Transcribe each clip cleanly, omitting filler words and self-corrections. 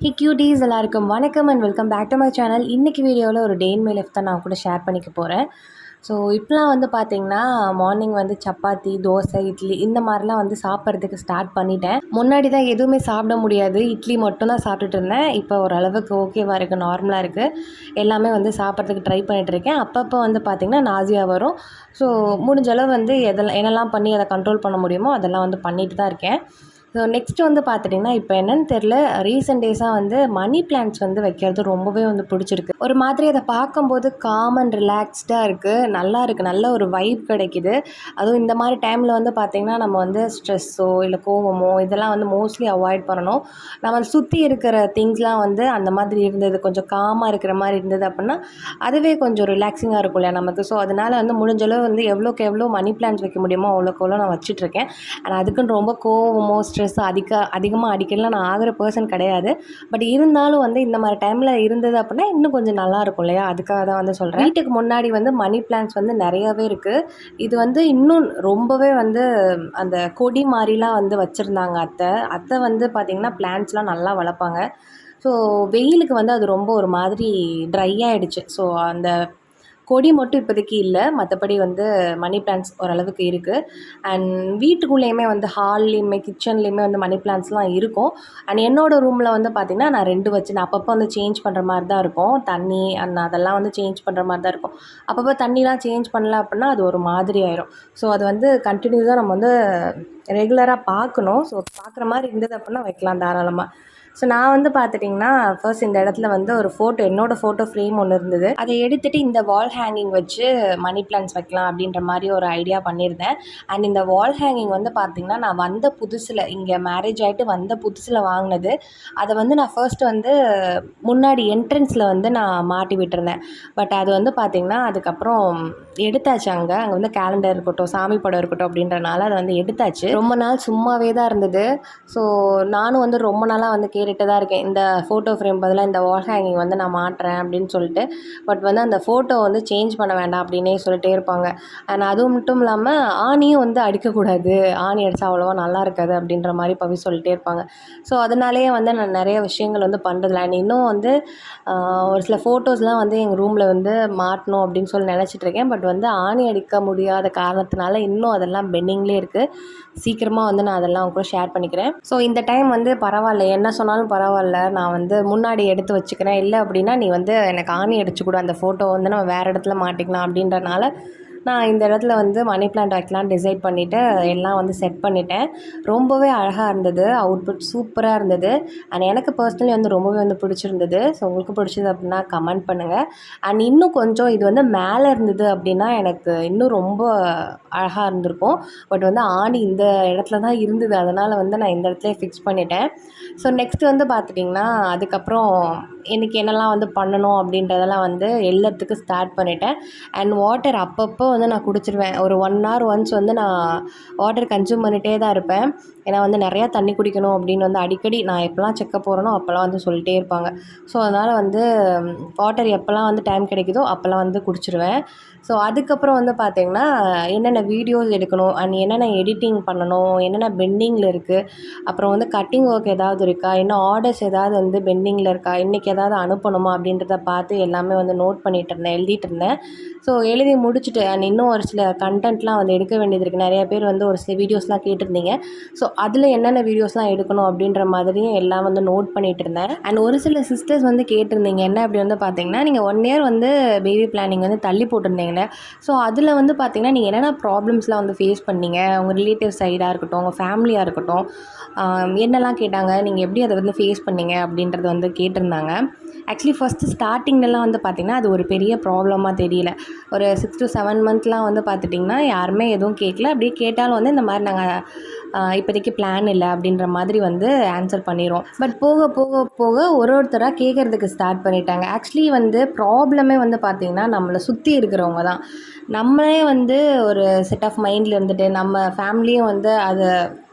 ஹே cuties எல்லாருக்கும் வணக்கம் and welcome back to my channel. இன்றைக்கி வீடியோவில் ஒரு டே இன் மை லைஃப் தான் நான் கூட ஷேர் பண்ணிக்க போகிறேன். ஸோ இப்போலாம் வந்து பார்த்திங்கன்னா மார்னிங் வந்து சப்பாத்தி, தோசை, இட்லி இந்த மாதிரிலாம் வந்து சாப்பிட்றதுக்கு ஸ்டார்ட் பண்ணிட்டேன். முன்னாடி தான் எதுவுமே சாப்பிட முடியாது, இட்லி மட்டும் தான் சாப்பிட்டுட்டு இருந்தேன். இப்போ ஓரளவுக்கு ஓகேவாக இருக்குது, நார்மலாக இருக்குது. எல்லாமே வந்து சாப்பிட்றதுக்கு ட்ரை பண்ணிகிட்ருக்கேன். அப்பப்போ வந்து பார்த்திங்கன்னா நாசியா வரும். ஸோ முடிஞ்ச அளவு வந்து என்னெல்லாம் பண்ணி அதை கண்ட்ரோல் பண்ண முடியுமோ அதெல்லாம் வந்து பண்ணிட்டு தான் இருக்கேன். ஸோ நெக்ஸ்ட்டு வந்து பார்த்துட்டிங்கன்னா இப்போ என்னென்னு தெரில, ரீசெண்ட் டேஸாக வந்து மணி பிளான்ட்ஸ் வந்து வைக்கிறது ரொம்பவே வந்து பிடிச்சிருக்கு. ஒரு மாதிரி அதை பார்க்கும்போது காம் அண்ட் ரிலாக்ஸ்டாக இருக்குது, நல்லா இருக்குது, நல்ல ஒரு வைப் கிடைக்கிது. அதுவும் இந்த மாதிரி டைமில் வந்து பார்த்திங்கன்னா நம்ம வந்து ஸ்ட்ரெஸ்ஸோ இல்லை கோவமோ இதெல்லாம் வந்து மோஸ்ட்லி அவாய்ட் பண்ணணும். நம்ம சுற்றி இருக்கிற திங்ஸ்லாம் வந்து அந்த மாதிரி இருந்தது, கொஞ்சம் காமாக இருக்கிற மாதிரி இருந்தது அப்படின்னா அதுவே கொஞ்சம் ரிலாக்ஸிங்காக இருக்கும் இல்லையா நமக்கு. ஸோ அதனால் வந்து முடிஞ்சளவு வந்து எவ்வளோக்கு எவ்வளோ மணி பிளான்ட்ஸ் வைக்க முடியுமோ அவ்வளோக்கு எவ்வளோ நான் வச்சிட்ருக்கேன். ஆனால் அதுக்குன்னு ரொம்ப கோவமோ ஸ்ட்ரெஸ் அதிகமாக அடிக்கலாம் நான் ஆகிற பர்சன் கிடையாது. பட் இருந்தாலும் வந்து இந்த மாதிரி டைமில் இருந்தது அப்படின்னா இன்னும் கொஞ்சம் நல்லாயிருக்கும் இல்லையா, அதுக்காக தான் வந்து சொல்கிறேன். வீட்டுக்கு முன்னாடி வந்து மணி பிளான்ட்ஸ் வந்து நிறையாவே இருக்குது. இது வந்து இன்னும் ரொம்பவே வந்து அந்த கொடி மாதிரிலாம் வந்து வச்சுருந்தாங்க அத்தை வந்து பார்த்திங்கன்னா பிளான்ட்ஸ்லாம் நல்லா வளர்ப்பாங்க. ஸோ வெயிலுக்கு வந்து அது ரொம்ப ஒரு மாதிரி ட்ரை ஆகிடுச்சு. ஸோ அந்த கொடி மட்டும் இப்போதைக்கு இல்லை, மற்றபடி வந்து மணி பிளான்ட்ஸ் ஓரளவுக்கு இருக்குது. அண்ட் வீட்டுக்குள்ளேயுமே வந்து ஹால்லேயுமே கிச்சன்லேயுமே வந்து மணி பிளான்ட்ஸ்லாம் இருக்கும். அண்ட் என்னோடய ரூமில் வந்து பார்த்திங்கன்னா நான் 2 வச்சு அப்பப்போ வந்து சேஞ்ச் பண்ணுற மாதிரி தான் இருக்கும். தண்ணி அதெல்லாம் வந்து சேஞ்ச் பண்ணுற மாதிரி தான் இருக்கும். அப்பப்போ தண்ணிலாம் சேஞ்ச் பண்ணல அப்படின்னா அது ஒரு மாதிரி ஆயிரும். ஸோ அது வந்து கண்டினியூஸாக நம்ம வந்து ரெகுலராக பார்க்கணும். ஸோ பார்க்குற மாதிரி இருந்தது அப்படின்னா வைக்கலாம் தாராளமாக. ஸோ நான் வந்து பார்த்துட்டிங்கன்னா ஃபர்ஸ்ட் இந்த இடத்துல வந்து ஒரு என்னோடய ஃபோட்டோ ஃப்ரேம் ஒன்று இருந்தது. அதை எடுத்துகிட்டு இந்த வால் ஹேங்கிங் வச்சு மணி பிளான்ட்ஸ் வைக்கலாம் அப்படின்ற மாதிரி ஒரு ஐடியா பண்ணியிருந்தேன். அண்ட் இந்த வால் ஹேங்கிங் வந்து பார்த்திங்கன்னா நான் வந்த புதுசில், இங்கே மேரேஜ் ஆகிட்டு வந்த புதுசில் வாங்கினது. அதை வந்து நான் ஃபர்ஸ்ட் வந்து முன்னாடி என்ட்ரன்ஸில் வந்து நான் மாட்டி விட்டுருந்தேன். பட் அது வந்து பார்த்திங்கன்னா அதுக்கப்புறம் எடுத்தாச்சு. அங்கே வந்து கேலண்டர் இருக்கட்டும், சாமி படம் இருக்கட்டும் அப்படின்றனால அதை வந்து எடுத்தாச்சு. ரொம்ப நாள் சும்மாவே தான் இருந்தது. ஸோ நானும் வந்து ரொம்ப நாளாக வந்து கேட்டுட்டு தான் இருக்கேன், இந்த ஃபோட்டோ ஃப்ரேம் பதிலாக இந்த வால் ஹேங்கிங் வந்து நான் மாட்டுறேன் அப்படின்னு சொல்லிட்டு. பட் வந்து அந்த ஃபோட்டோ வந்து சேஞ்ச் பண்ண வேண்டாம் அப்படின்னே சொல்லிட்டே இருப்பாங்க. அண்ட் அதுவும் மட்டும் இல்லாமல் ஆணியும் வந்து அடிக்கக்கூடாது, ஆணி அடித்தா அவ்வளோவா நல்லா இருக்காது அப்படின்ற மாதிரி பவி சொல்லிட்டே இருப்பாங்க. ஸோ அதனாலேயே வந்து நான் நிறைய விஷயங்கள் வந்து பண்ணுறதில்ல. அண்ட் இன்னும் வந்து ஒரு சில ஃபோட்டோஸ்லாம் வந்து எங்கள் ரூமில் வந்து மாட்டணும் அப்படின்னு சொல்லி நினச்சிட்ருக்கேன். பட் வந்து ஆணி அடிக்க முடியாத காரணத்தினால இன்னும் அதெல்லாம் பெண்டிங்லேயே இருக்குது. சீக்கிரமாக வந்து நான் அதெல்லாம் அவங்க கூட ஷேர் பண்ணிக்கிறேன். ஸோ இந்த டைம் வந்து பரவாயில்ல, என்ன சொன்னாலும் பரவாயில்ல, நான் வந்து முன்னாடி எடுத்து வச்சுக்கிறேன். இல்லை அப்படின்னா நீ வந்து எனக்கு ஆணி அடிச்சு கூட அந்த ஃபோட்டோ வந்து நம்ம வேறு இடத்துல மாட்டிக்கலாம் அப்படின்றனால நான் இந்த இடத்துல வந்து மணி பிளான்ட் வைக்கலான்னு டிசைட் பண்ணிவிட்டு எல்லாம் வந்து செட் பண்ணிட்டேன். ரொம்பவே அழகாக இருந்தது, அவுட்புட் சூப்பராக இருந்தது. அண்ட் எனக்கு பர்சனலி வந்து ரொம்பவே வந்து பிடிச்சிருந்தது. ஸோ உங்களுக்கு பிடிச்சது அப்படின்னா கமெண்ட் பண்ணுங்கள். அண்ட் இன்னும் கொஞ்சம் இது வந்து மேலே இருந்தது அப்படின்னா எனக்கு இன்னும் ரொம்ப அழகாக இருந்திருக்கும். பட் வந்து ஆணி இந்த இடத்துல தான் இருந்தது, அதனால் வந்து நான் இந்த இடத்துல ஃபிக்ஸ் பண்ணிட்டேன். ஸோ நெக்ஸ்ட் வந்து பார்த்துட்டிங்கன்னா அதுக்கப்புறம் எனக்கு என்னெல்லாம் வந்து பண்ணணும் அப்படின்றதெல்லாம் வந்து எல்லாத்துக்கும் ஸ்டார்ட் பண்ணிட்டேன். அண்ட் வாட்டர் அப்பப்போ வந்து நான் குடிச்சிருவேன். ஒரு 1 hour ஒன்ஸ் வந்து நான் வாட்டர் கன்சியூம் பண்ணிகிட்டே தான் இருப்பேன். ஏன்னா வந்து நிறையா தண்ணி குடிக்கணும் அப்படின்னு வந்து அடிக்கடி நான் எப்போல்லாம் செக்கப் போகிறேனோ அப்போல்லாம் வந்து சொல்லிட்டே இருப்பாங்க. ஸோ அதனால் வந்து வாட்டர் எப்போல்லாம் வந்து டைம் கிடைக்குதோ அப்போல்லாம் வந்து குடிச்சிருவேன். ஸோ அதுக்கப்புறம் வந்து பார்த்திங்கன்னா என்னென்ன வீடியோஸ் எடுக்கணும் அண்ட் என்னென்ன எடிட்டிங் பண்ணணும், என்னென்ன பெண்டிங்கில் இருக்குது, அப்புறம் வந்து கட்டிங் ஒர்க் ஏதாவது இருக்கா, இன்னும் ஆர்டர்ஸ் ஏதாவது வந்து பெண்டிங்கில் இருக்கா, இன்றைக்கி ஏதாவது அனுப்பணுமா அப்படின்றத பார்த்து எல்லாமே வந்து நோட் பண்ணிகிட்டு இருந்தேன், எழுதிட்டு இருந்தேன். ஸோ எழுதி முடிச்சுட்டு அண்ட் இன்னும் ஒரு சில கண்டென்ட்லாம் வந்து எடுக்க வேண்டியது இருக்குது. நிறைய பேர் வந்து ஒரு சில வீடியோஸ்லாம் கேட்டிருந்தீங்க. ஸோ அதில் என்னென்ன வீடியோஸ்லாம் எடுக்கணும் அப்படின்ற மாதிரியும் எல்லாம் வந்து நோட் பண்ணிகிட்டு இருந்தேன். அண்ட் ஒரு சில சிஸ்டர்ஸ் வந்து கேட்டிருந்தீங்க, என்ன அப்படி வந்து பார்த்திங்கன்னா நீங்கள் 1 year வந்து பேபி பிளானிங் வந்து தள்ளி போட்டிருந்தீங்களே. ஸோ அதில் வந்து பார்த்திங்கன்னா நீங்கள் என்னென்ன ப்ராப்ளம்ஸ்லாம் வந்து ஃபேஸ் பண்ணீங்க, உங்கள் ரிலேட்டிவ் சைடாக இருக்கட்டும், உங்கள் ஃபேமிலியாக இருக்கட்டும், என்னெல்லாம் கேட்டாங்க, நீங்கள் எப்படி அதை வந்து ஃபேஸ் பண்ணீங்க அப்படின்றது வந்து கேட்டிருந்தாங்க. ஆக்சுவலி ஃபஸ்ட்டு ஸ்டார்டிங்லலாம் வந்து பார்த்திங்கன்னா அது ஒரு பெரிய ப்ராப்ளமாக தெரியல. ஒரு 6 to 7 monthலாம் வந்து பார்த்துட்டிங்கன்னா யாருமே எதுவும் கேட்கல. அப்படியே கேட்டாலும் வந்து இந்த மாதிரி நாங்கள் இப்போதைக்கு பிளான் இல்லை அப்படின்ற மாதிரி வந்து ஆன்சர் பண்ணிடுவோம். பட் போக போக போக ஒருத்தராக கேட்குறதுக்கு ஸ்டார்ட் பண்ணிட்டாங்க. ஆக்சுவலி வந்து ப்ராப்ளமே வந்து பார்த்திங்கன்னா நம்மளை சுற்றி இருக்கிறவங்க தான். நம்மளே வந்து ஒரு செட் ஆஃப் மைண்டில் இருந்துட்டு நம்ம ஃபேமிலியும் வந்து அதை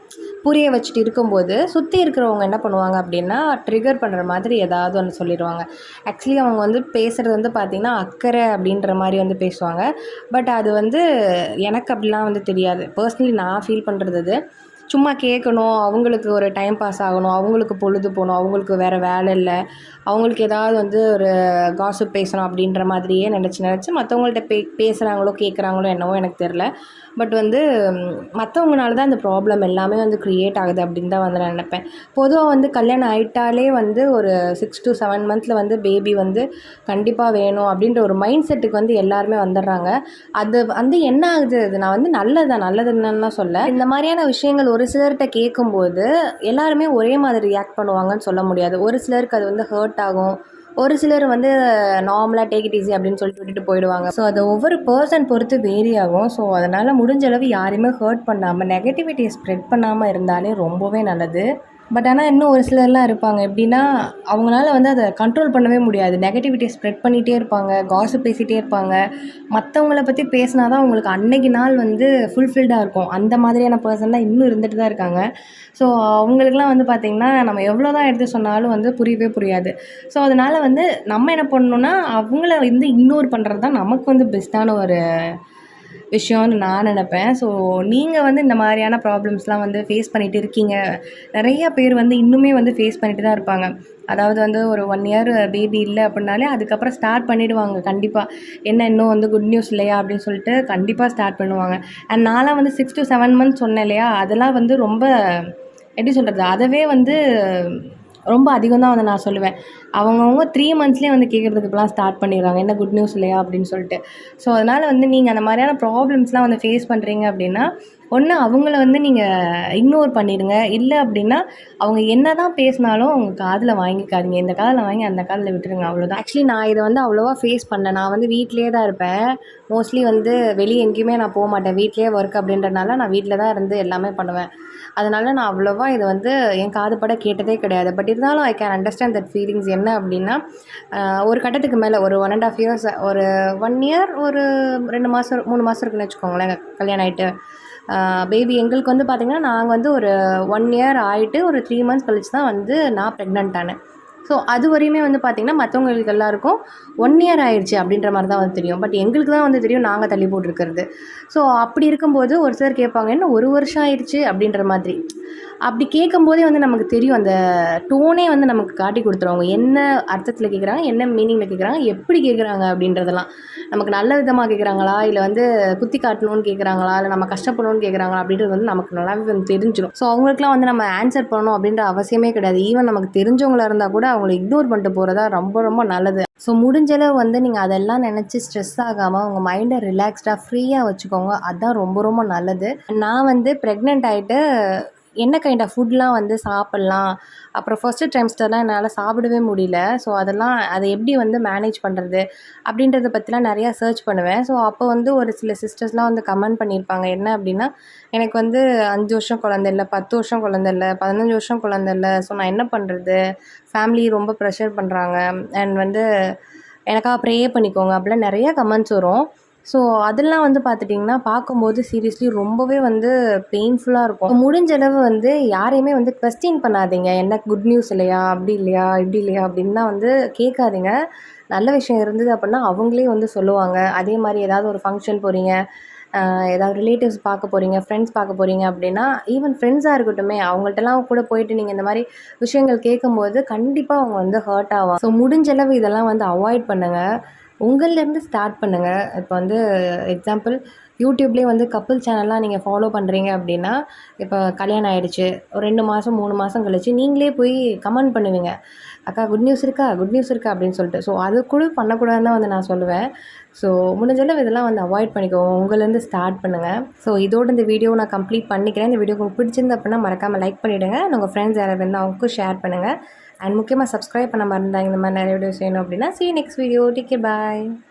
புரிய வச்சுட்டு இருக்கும்போது சுற்றி இருக்கிறவங்க என்ன பண்ணுவாங்க அப்படின்னா ட்ரிகர் பண்ணுற மாதிரி ஏதாவது ஒன்று சொல்லிடுவாங்க. ஆக்சுவலி அவங்க வந்து பேசுகிறது வந்து பார்த்திங்கன்னா அக்கறை அப்படின்ற மாதிரி வந்து பேசுவாங்க. பட் அது வந்து எனக்கு அப்படிலாம் வந்து தெரியாது. பர்சனலி நான் ஃபீல் பண்ணுறது அது சும்மா கேட்கணும், அவங்களுக்கு ஒரு டைம் பாஸ் ஆகணும், அவங்களுக்கு பொழுது போகணும், அவங்களுக்கு வேறு வேலை இல்லை, அவங்களுக்கு ஏதாவது வந்து ஒரு காசிப் பேசணும் அப்படின்ற மாதிரியே நினச்சி மற்றவங்கள்ட்ட பேசுகிறாங்களோ கேட்குறாங்களோ என்னவோ எனக்கு தெரில. பட் வந்து மற்றவங்கனால தான் இந்த ப்ராப்ளம் எல்லாமே வந்து க்ரியேட் ஆகுது அப்படின்னு தான் வந்து நான் நினைப்பேன். பொதுவாக வந்து கல்யாணம் ஆகிட்டாலே வந்து ஒரு 6 to 7 மந்த்தில் வந்து பேபி வந்து கண்டிப்பாக வேணும் அப்படின்ற ஒரு மைண்ட் செட்டுக்கு வந்து எல்லாருமே வந்துடுறாங்க. அது வந்து என்ன ஆகுது, அது நான் வந்து நல்லதுன்னு சொல்ல, இந்த மாதிரியான விஷயங்கள் ஒரு சிலர்கிட்ட கேட்கும்போது எல்லாருமே ஒரே மாதிரி ரியாக்ட் பண்ணுவாங்கன்னு சொல்ல முடியாது. ஒரு சிலருக்கு அது வந்து ஹர்ட் ஆகும், ஒரு சிலர் வந்து நார்மலாக டேக் இட் ஈஸி அப்படின்னு சொல்லிட்டு விட்டுட்டு போயிடுவாங்க. ஸோ அது ஒவ்வொரு பர்சன் பொறுத்து வேரி ஆகும். ஸோ அதனால் முடிஞ்ச அளவு யாரையுமே ஹர்ட் பண்ணாமல் நெகட்டிவிட்டியை ஸ்ப்ரெட் பண்ணாமல் இருந்தாலே ரொம்பவே நல்லது. பட் ஆனால் இன்னும் ஒரு சிலர்லாம் இருப்பாங்க. எப்படின்னா அவங்களால வந்து அதை கண்ட்ரோல் பண்ணவே முடியாது. நெகட்டிவிட்டியை ஸ்ப்ரெட் பண்ணிகிட்டே இருப்பாங்க, காசிப் பேசிகிட்டே இருப்பாங்க. மற்றவங்கள பற்றி பேசினா தான் அவங்களுக்கு அன்னைக்கு நாள் வந்து ஃபுல்ஃபில்டாக இருக்கும். அந்த மாதிரியான பர்சன் தான் இன்னும் இருந்துட்டு தான் இருக்காங்க. ஸோ அவங்களுக்குலாம் வந்து பார்த்திங்கன்னா நம்ம எவ்வளோ தான் எடுத்து சொன்னாலும் வந்து புரியவே புரியாது. ஸோ அதனால் வந்து நம்ம என்ன பண்ணணுன்னா அவங்கள வந்து இக்னோர் பண்ணுறது தான் நமக்கு வந்து பெஸ்ட்டான ஒரு விஷயம்னு நான் நினப்பேன். ஸோ நீங்கள் வந்து இந்த மாதிரியான ப்ராப்ளம்ஸ்லாம் வந்து ஃபேஸ் பண்ணிகிட்டு இருக்கீங்க. நிறையா பேர் வந்து இன்னுமே வந்து ஃபேஸ் பண்ணிட்டு தான் இருப்பாங்க. அதாவது வந்து ஒரு 1 இயர் பேபி இல்லை அப்படின்னாலே அதுக்கப்புறம் ஸ்டார்ட் பண்ணிவிடுவாங்க கண்டிப்பாக. என்ன இன்னும் வந்து குட் நியூஸ் இல்லையா அப்படின்னு சொல்லிட்டு கண்டிப்பாக ஸ்டார்ட் பண்ணுவாங்க. அண்ட் நான்லாம் வந்து 6 to 7 மந்த்ஸ் சொன்னேன் இல்லையா, அதெல்லாம் வந்து ரொம்ப எப்படி சொல்கிறது, அதவே வந்து ரொம்ப அதிகம் தான் வந்து நான் சொல்லுவேன். அவங்கவுங்க 3 மந்த்ஸ்லேயே வந்து கேட்குறதுக்கு இப்போலாம் ஸ்டார்ட் பண்ணிடுறாங்க, என்ன குட் நியூஸ் இல்லையா அப்படின்னு சொல்லிட்டு. ஸோ அதனால் வந்து நீங்கள் அந்த மாதிரியான ப்ராப்ளம்ஸ்லாம் வந்து ஃபேஸ் பண்ணுறீங்க அப்படின்னா, ஒன்று அவங்கள வந்து நீங்கள் இக்னோர் பண்ணிடுங்க. இல்லை அப்படின்னா அவங்க என்ன தான் பேசினாலும் அவங்க காதில் வாங்கிக்காதீங்க. இந்த காதில் வாங்கி அந்த காதில் விட்டுருங்க, அவ்வளோதான். ஆக்சுவலி நான் இதை வந்து அவ்வளோவா ஃபேஸ் பண்ணல. நான் வந்து வீட்டிலே தான் இருப்பேன். மோஸ்ட்லி வந்து வெளியே எங்கேயுமே நான் போக மாட்டேன். வீட்டிலே ஒர்க் அப்படின்றனால நான் வீட்டில் தான் இருந்து எல்லாமே பண்ணுவேன். அதனால் நான் அவ்வளோவா இதை வந்து என் காதுபட கேட்டதே கிடையாது. பட் இருந்தாலும் I can understand that feelings. என்ன அப்படின்னா ஒரு கட்டத்துக்கு மேலே ஒரு 1.5 இயர்ஸ், ஒரு 1 இயர், ஒரு 2 மாதம் 3 மாதம் இருக்குன்னு வச்சுக்கோங்களேன் கல்யாணம் ஆகிட்டு. பேபி எங்களுக்கு வந்து பார்த்திங்கன்னா நாங்கள் வந்து ஒரு 1 இயர் ஆகிட்டு ஒரு 3 மந்த்ஸ் கழிச்சு தான் வந்து நான் ப்ரெக்னென்ட் ஆனேன். ஸோ அது வரையுமே வந்து பார்த்திங்கன்னா மற்றவங்களுக்கு எல்லாருக்கும் 1 இயர் ஆயிடுச்சு அப்படின்ற மாதிரி தான் வந்து தெரியும். பட் எங்களுக்கு தான் வந்து தெரியும் நாங்கள் தள்ளி போட்டிருக்கிறது. ஸோ அப்படி இருக்கும்போது ஒரு சிலர் கேட்பாங்க, என்ன 1 வருஷம் ஆயிடுச்சு அப்படின்ற மாதிரி. அப்படி கேட்கும்போதே வந்து நமக்கு தெரியும், அந்த டோனே வந்து நமக்கு காட்டி கொடுத்துரும். அவங்க என்ன அர்த்தத்தில் கேட்குறாங்க, என்ன மீனிங்கில் கேட்குறாங்க, எப்படி கேட்குறாங்க அப்படின்றதெல்லாம். நமக்கு நல்ல விதமாக கேட்குறாங்களா, இல்லை வந்து குத்தி காட்டணும்னு கேட்குறாங்களா, இல்லை நம்ம கஷ்டப்படணும்னு கேட்குறாங்களா அப்படின்றது வந்து நமக்கு நல்லாவே வந்து தெரிஞ்சிடும். ஸோ அவங்களுக்குலாம் வந்து நம்ம ஆன்சர் பண்ணணும் அப்படின்ற அவசியமே கிடையாது. ஈவன் நமக்கு தெரிஞ்சவங்களா இருந்தால் கூட அவங்கள இக்னோர் பண்ணிட்டு போகிறதா ரொம்ப ரொம்ப நல்லது. ஸோ முடிஞ்சளவு வந்து நீங்கள் அதெல்லாம் நினச்சி ஸ்ட்ரெஸ் ஆகாமல் உங்கள் மைண்டை ரிலாக்ஸ்டாக ஃப்ரீயாக வச்சுக்கோங்க. அதுதான் ரொம்ப ரொம்ப நல்லது. நான் வந்து ப்ரெக்னென்ட் ஆகிட்டு என்ன கைண்ட் ஆஃப் ஃபுட்லாம் வந்து சாப்பிட்லாம், அப்புறம் ஃபஸ்ட்டு ட்ரைம்ஸ்டர்லாம் என்னால் சாப்பிடவே முடியல. ஸோ அதெல்லாம் அதை எப்படி வந்து மேனேஜ் பண்ணுறது அப்படின்றத பற்றிலாம் நிறையா சர்ச் பண்ணுவேன். ஸோ அப்போ வந்து ஒரு சில சிஸ்டர்ஸ்லாம் வந்து கமெண்ட் பண்ணியிருப்பாங்க. என்ன அப்படின்னா, எனக்கு வந்து 5 வருஷம் குழந்த இல்லை, 10 வருஷம் குழந்த இல்லை, 15 வருஷம் குழந்த இல்லை. ஸோ நான் என்ன பண்ணுறது, ஃபேமிலி ரொம்ப ப்ரெஷர் பண்ணுறாங்க, அண்ட் வந்து எனக்காக ப்ரே பண்ணிக்கோங்க அப்படிலாம் நிறையா கமெண்ட்ஸ் வரும். ஸோ அதெல்லாம் வந்து பார்த்துட்டிங்கன்னா பார்க்கும்போது சீரியஸ்லி ரொம்பவே வந்து பெயின்ஃபுல்லாக இருக்கும். முடிஞ்ச அளவு வந்து யாரையுமே வந்து கொஸ்டின் பண்ணாதீங்க. என்ன குட் நியூஸ் இல்லையா, அப்படி இல்லையா, இப்படி இல்லையா அப்படின்லாம் வந்து கேட்காதீங்க. நல்ல விஷயம் இருந்தது அப்படின்னா அவங்களே வந்து சொல்லுவாங்க. அதே மாதிரி ஏதாவது ஒரு ஃபங்க்ஷன் போகிறீங்க, ஏதாவது ரிலேட்டிவ்ஸ் பார்க்க போகிறீங்க, ஃப்ரெண்ட்ஸ் பார்க்க போகிறீங்க அப்படின்னா, ஈவன் ஃப்ரெண்ட்ஸாக இருக்கட்டுமே, அவங்கள்ட்டலாம் கூட போயிட்டு நீங்கள் இந்த மாதிரி விஷயங்கள் கேட்கும்போது கண்டிப்பாக அவங்க வந்து ஹர்ட் ஆவாங்க. ஸோ முடிஞ்சளவு இதெல்லாம் வந்து அவாய்ட் பண்ணுங்கள். உங்கள்லேருந்து ஸ்டார்ட் பண்ணுங்கள். இப்போ வந்து எக்ஸாம்பிள் யூடியூப்லேயே வந்து கப்புள் சேனல்லாம் நீங்கள் ஃபாலோ பண்ணுறீங்க அப்படின்னா, இப்போ கல்யாணம் ஆகிடுச்சு, ஒரு 2 மாதம் 3 மாதம் கழிச்சு நீங்களே போய் கமெண்ட் பண்ணுவீங்க, அக்கா குட் நியூஸ் இருக்கா, குட் நியூஸ் இருக்கா அப்படின்னு சொல்லிட்டு. ஸோ அது கூட பண்ணக்கூடாதுன்னு தான் வந்து நான் சொல்லுவேன். ஸோ முடிஞ்சளவு இதெல்லாம் வந்து அவாய்ட் பண்ணிக்கோங்க. உங்கள்லேருந்து ஸ்டார்ட் பண்ணுங்கள். ஸோ இதோடு இந்த வீடியோ நான் கம்ப்ளீட் பண்ணிக்கிறேன். இந்த வீடியோ உங்களுக்கு பிடிச்சிருந்து அப்படின்னா மறக்காமல் லைக் பண்ணிவிடுங்க. உங்கள் ஃப்ரெண்ட்ஸ் யாராவது இருந்தால் அவங்களுக்கும் ஷேர் பண்ணுங்கள். அண்ட் முக்கியமாக சப்ஸ்கிரைப் பண்ண மறந்தாங்க. இந்த மாதிரி நிறைய வீடியோஸ் வேணும் அப்படின்னா. See you next video. Take care. Bye.